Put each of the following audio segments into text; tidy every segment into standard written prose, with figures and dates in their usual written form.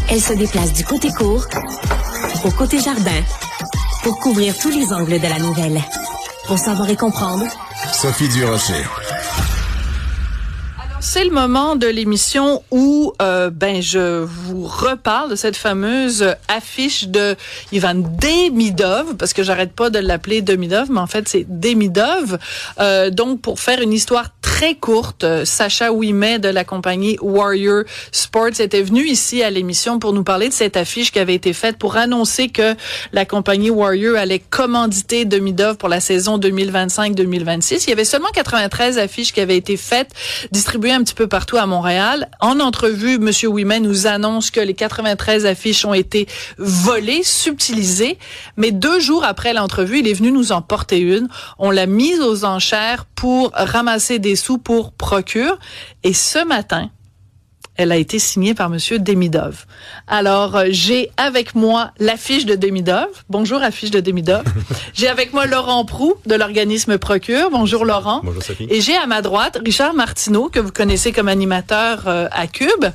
Elle se déplace du côté court au côté jardin pour couvrir tous les angles de la nouvelle. Pour savoir et comprendre, Sophie Durocher. C'est le moment de l'émission où je vous reparle de cette fameuse affiche de Ivan Demidov, parce que j'arrête pas de l'appeler Demidov, mais en fait c'est Demidov. Donc pour faire une histoire très courte, Sacha Ouimet de la compagnie Warrior Sports était venu ici à l'émission pour nous parler de cette affiche qui avait été faite pour annoncer que la compagnie Warrior allait commanditer Demidov pour la saison 2025-2026. Il y avait seulement 93 affiches qui avaient été faites, distribuées un petit peu partout à Montréal. En entrevue, M. Ouimet nous annonce que les 93 affiches ont été volées, subtilisées, mais 2 jours après l'entrevue, il est venu nous en porter une. On l'a mise aux enchères pour ramasser des sous pour Procure. Et ce matin, elle a été signée par M. Demidov. Alors, j'ai avec moi l'affiche de Demidov. Bonjour, affiche de Demidov. J'ai avec moi Laurent Proulx de l'organisme Procure. Bonjour, Laurent. Bonjour, Sophie. Et j'ai à ma droite Richard Martineau, que vous connaissez comme animateur à Cube,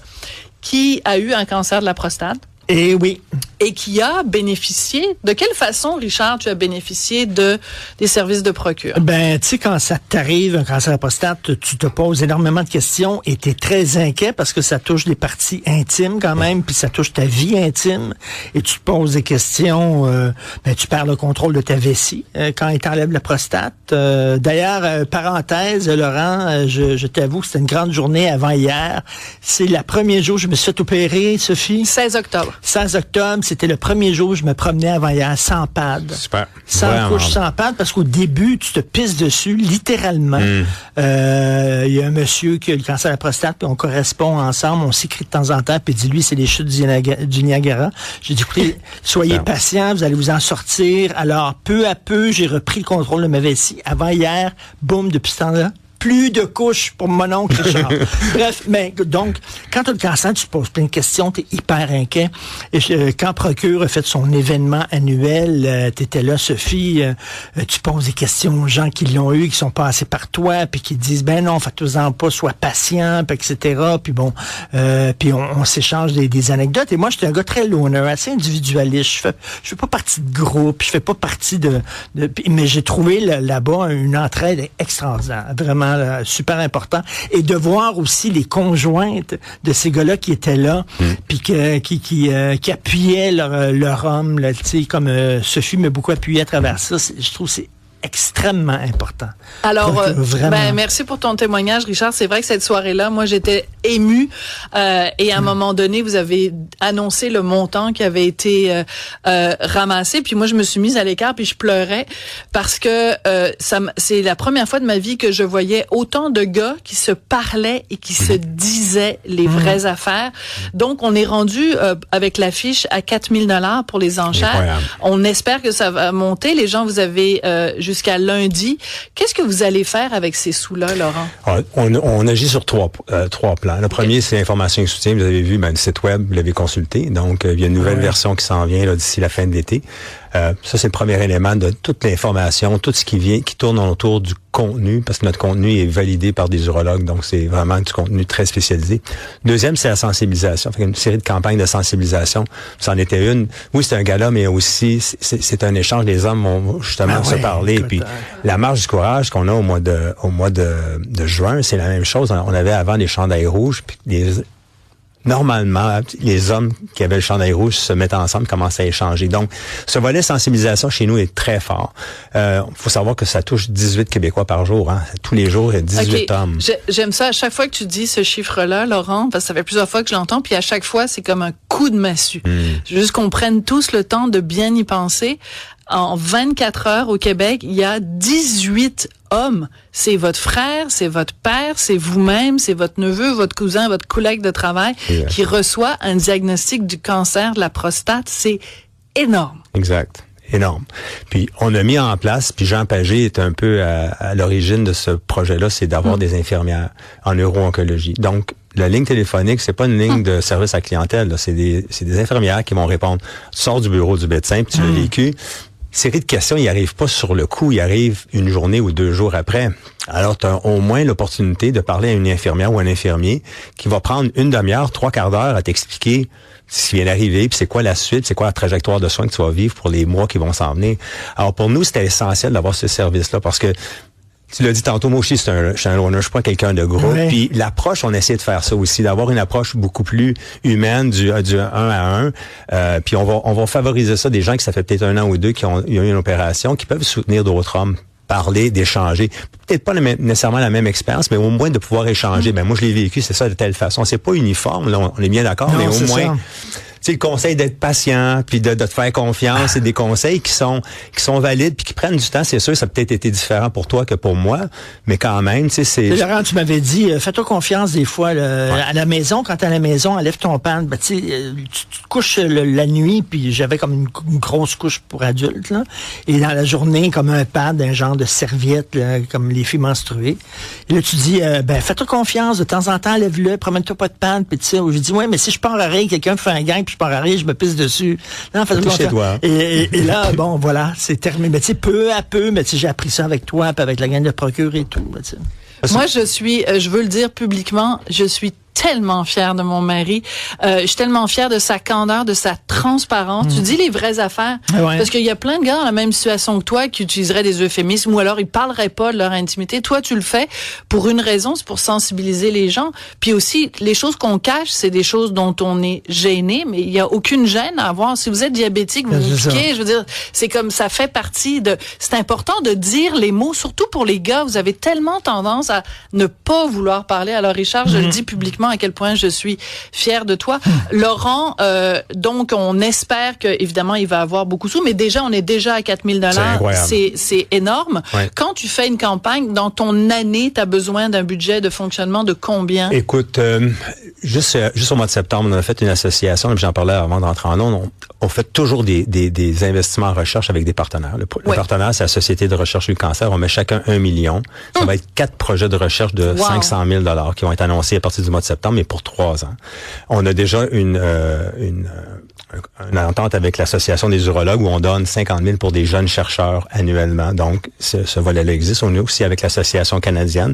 qui a eu un cancer de la prostate. Eh oui. Et qui a bénéficié. De quelle façon, Richard, tu as bénéficié des services de Procure? Ben, tu sais, quand ça t'arrive, un cancer de la prostate, tu te poses énormément de questions et t'es très inquiet parce que ça touche des parties intimes quand même, puis ça touche ta vie intime. Et tu te poses des questions, tu perds le contrôle de ta vessie quand il t'enlève la prostate. D'ailleurs, parenthèse, Laurent, je t'avoue que c'était une grande journée avant hier. C'est le premier jour que je me suis fait opérer, Sophie. 16 octobre. 16 octobre, c'était le premier jour où je me promenais avant hier sans pad. Super. Sans couche, sans pad, parce qu'au début, tu te pisses dessus, littéralement. Il y a un monsieur qui a le cancer de la prostate, puis on correspond ensemble, on s'écrit de temps en temps, puis il dit, lui, c'est les chutes du Niagara. J'ai dit, écoutez, soyez patients, vous allez vous en sortir. Alors, peu à peu, j'ai repris le contrôle de ma vessie. Avant hier, boum, depuis ce temps-là, plus de couches pour mon oncle Richard. Bref, mais donc, quand tu as le cancer, tu te poses plein de questions, tu es hyper inquiet. Et quand Procure a fait son événement annuel, tu étais là, Sophie, tu poses des questions aux gens qui l'ont eu, qui sont passés par toi, puis qui te disent, ben non, faites-en pas, sois patient, puis etc. Puis bon, puis on s'échange des anecdotes. Et moi, j'étais un gars très loner, assez individualiste. Je fais pas partie de groupe, je fais pas partie mais j'ai trouvé là-bas une entraide extraordinaire, vraiment super important, et de voir aussi les conjointes de ces gars-là qui étaient là, puis qui appuyaient leur homme, là, tu sais, comme Sophie m'a beaucoup appuyé à travers ça. Je trouve que c'est extrêmement important. Alors, vraiment. merci pour ton témoignage, Richard. C'est vrai que cette soirée-là, moi, j'étais émue. Et à un moment donné, vous avez annoncé le montant qui avait été ramassé. Puis moi, je me suis mise à l'écart, puis je pleurais parce que c'est la première fois de ma vie que je voyais autant de gars qui se parlaient et qui se disaient les vraies affaires. Donc, on est rendu avec l'affiche à 4 000 $ pour les enchères. Incroyable. On espère que ça va monter. Les gens, vous avez jusqu'à lundi. Qu'est-ce que vous allez faire avec ces sous-là, Laurent? On agit sur trois plans. Le premier, c'est l'information et soutien. Vous avez vu, le site web, vous l'avez consulté. Donc, il y a une nouvelle version qui s'en vient là, d'ici la fin de l'été. Ça, c'est le premier élément de toute l'information, tout ce qui tourne autour du contenu, parce que notre contenu est validé par des urologues, donc c'est vraiment du contenu très spécialisé. Deuxième, c'est la sensibilisation. Fait une série de campagnes de sensibilisation. C'en était une. Oui, c'est un gala, mais aussi, c'est un échange. Les hommes vont justement se parler. Écoute, puis la marche du courage qu'on a au mois de juin, c'est la même chose. On avait avant les chandails rouges, puis normalement, les hommes qui avaient le chandail rouge se mettent ensemble, commencent à échanger. Donc, ce volet sensibilisation chez nous est très fort. Faut savoir que ça touche 18 Québécois par jour. Hein. Tous les jours, il y a 18 hommes. J'aime ça. À chaque fois que tu dis ce chiffre-là, Laurent, parce que ça fait plusieurs fois que je l'entends, puis à chaque fois, c'est comme un coup de massue. Juste qu'on prenne tous le temps de bien y penser. En 24 heures au Québec, il y a 18 hommes. C'est votre frère, c'est votre père, c'est vous-même, c'est votre neveu, votre cousin, votre collègue de travail qui reçoit un diagnostic du cancer de la prostate. C'est énorme. Exact. Énorme. Puis, on a mis en place, puis Jean Pagé est un peu à l'origine de ce projet-là, c'est d'avoir des infirmières en neuro-oncologie. Donc, la ligne téléphonique, c'est pas une ligne de service à clientèle, là. C'est des infirmières qui vont répondre. Tu sors du bureau du médecin, puis tu l'as vécu. série de questions, ils arrivent pas sur le coup, ils arrivent une journée ou 2 jours après. Alors, tu as au moins l'opportunité de parler à une infirmière ou un infirmier qui va prendre une demi-heure, 3/4 d'heure à t'expliquer ce qui vient d'arriver, puis c'est quoi la suite, c'est quoi la trajectoire de soins que tu vas vivre pour les mois qui vont s'en venir. Alors, pour nous, c'était essentiel d'avoir ce service-là parce que tu l'as dit tantôt, moi aussi, je suis un loner, je suis pas quelqu'un de gros. Ouais. Puis l'approche, on essaie de faire ça aussi, d'avoir une approche beaucoup plus humaine, du 1 à 1. Puis on va favoriser ça des gens qui ça fait peut-être 1 an ou 2 qui ont eu une opération, qui peuvent soutenir d'autres hommes, parler, d'échanger. Peut-être pas nécessairement la même expérience, mais au moins de pouvoir échanger. Ben moi, je l'ai vécu, c'est ça, de telle façon. C'est pas uniforme, là, on est bien d'accord, mais au moins... Tu sais, le conseil d'être patient, puis de te faire confiance, c'est des conseils qui sont valides, puis qui prennent du temps. C'est sûr, ça a peut-être été différent pour toi que pour moi, mais quand même, tu sais, c'est... Laurent, tu m'avais dit, fais-toi confiance des fois. À la maison, quand t'es à la maison, enlève ton pan. Ben, tu te couches la nuit, puis j'avais comme une grosse couche pour adultes, là. Et dans la journée, comme un pad, un genre de serviette, là, comme les filles menstruées. Et là, tu dis, fais-toi confiance, de temps en temps, lève-le, promène-toi pas de pan, puis tu sais, je dis, ouais, mais si je pars à rien, quelqu'un me fait un gang, je pars à rien, je me pisse dessus. Non, chez toi. Et là, bon, voilà, c'est terminé. Mais tu sais, peu à peu, mais tu sais, j'ai appris ça avec toi, puis avec la gang de procure et tout. Moi, je veux le dire publiquement, je suis tellement fière de mon mari. Je suis tellement fière de sa candeur, de sa transparence. Tu dis les vraies affaires. Ouais. Parce qu'il y a plein de gars dans la même situation que toi qui utiliseraient des euphémismes ou alors ils parleraient pas de leur intimité. Toi, tu le fais pour une raison, c'est pour sensibiliser les gens. Puis aussi, les choses qu'on cache, c'est des choses dont on est gêné, mais il y a aucune gêne à avoir. Si vous êtes diabétique, vous vous piquez, je veux dire, c'est comme ça fait partie de... C'est important de dire les mots, surtout pour les gars. Vous avez tellement tendance à ne pas vouloir parler. Alors Richard, je le dis publiquement à quel point je suis fière de toi. Laurent, donc on espère que évidemment il va avoir beaucoup de sous, mais déjà on est déjà à 4 000 $. C'est énorme. Ouais. Quand tu fais une campagne, dans ton année, tu as besoin d'un budget de fonctionnement de combien? Écoute, juste au mois de septembre, on a fait une association, j'en parlais avant d'entrer en ondes, on fait toujours des investissements en recherche avec des partenaires. Le partenaire, c'est la Société de recherche du cancer. On met chacun 1 million. Ça va être 4 projets de recherche de 500 000 $ qui vont être annoncés à partir du mois de septembre, mais pour 3 ans. On a déjà une entente avec l'Association des urologues où on donne 50 000 pour des jeunes chercheurs annuellement. Donc, ce volet-là existe. On est aussi avec l'Association canadienne.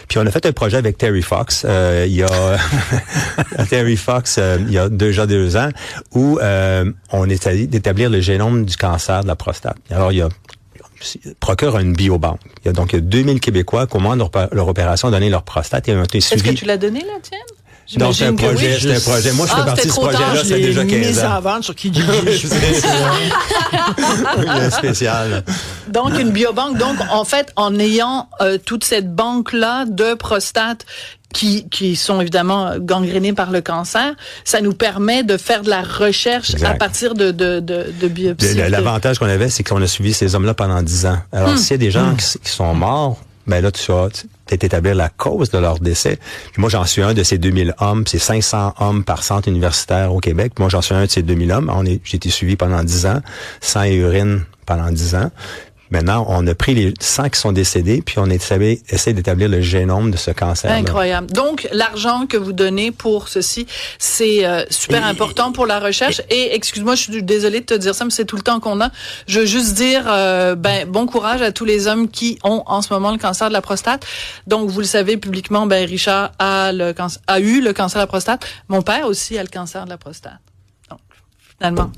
Puis, on a fait un projet avec Terry Fox, il y a Terry Fox, il y a déjà 2 ans, où on est allé d'établir le génome du cancer de la prostate. Alors, il procure une biobanque. Il y a 2000 Québécois qui, au moment de leur opération, ont donné leur prostate et ont été suivis. Est-ce que tu l'as donné, la tienne? Donc, c'est un projet, c'est un projet. Moi, je fais partie de ce projet-là, c'est déjà 15 ans. En vente sur Kijiji. Spécial. Donc, une biobanque. Donc, en fait, en ayant toute cette banque-là de prostate qui sont évidemment gangrénés par le cancer, ça nous permet de faire de la recherche à partir de biopsies. L'avantage qu'on avait, c'est qu'on a suivi ces hommes-là pendant 10 ans. Alors, s'il y a des gens qui sont morts, ben là, tu vas peut-être établir la cause de leur décès. Puis moi, j'en suis un de ces 2000 hommes. C'est 500 hommes par centre universitaire au Québec. Moi, j'en suis un de ces 2000 hommes. J'ai été suivi pendant 10 ans, sang et urine pendant 10 ans. Maintenant, on a pris les 100 qui sont décédés, puis on essaie d'établir le génome de ce cancer. Incroyable. Donc, l'argent que vous donnez pour ceci, c'est super important pour la recherche. Et excuse-moi, je suis désolée de te dire ça, mais c'est tout le temps qu'on a. Je veux juste dire, bon courage à tous les hommes qui ont en ce moment le cancer de la prostate. Donc, vous le savez publiquement, Richard a eu le cancer de la prostate. Mon père aussi a le cancer de la prostate. Donc, finalement...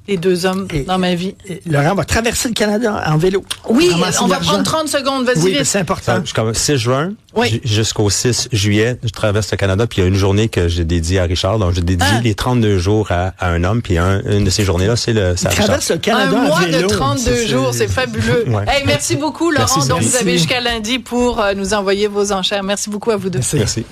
Les 2 hommes dans ma vie. Laurent va traverser le Canada en vélo. Oui, on va prendre 30 secondes. Vas-y, vite. C'est important. Comme 6 juin jusqu'au 6 juillet, je traverse le Canada. Puis il y a une journée que j'ai dédiée à Richard. Donc, j'ai dédié les 32 jours à un homme. Puis une de ces journées-là, c'est le Richard. Traverse le Canada un mois en vélo. De 32 jours, c'est fabuleux. Hey, merci beaucoup, Laurent. Donc, vous avez jusqu'à lundi pour nous envoyer vos enchères. Merci beaucoup à vous deux. Merci.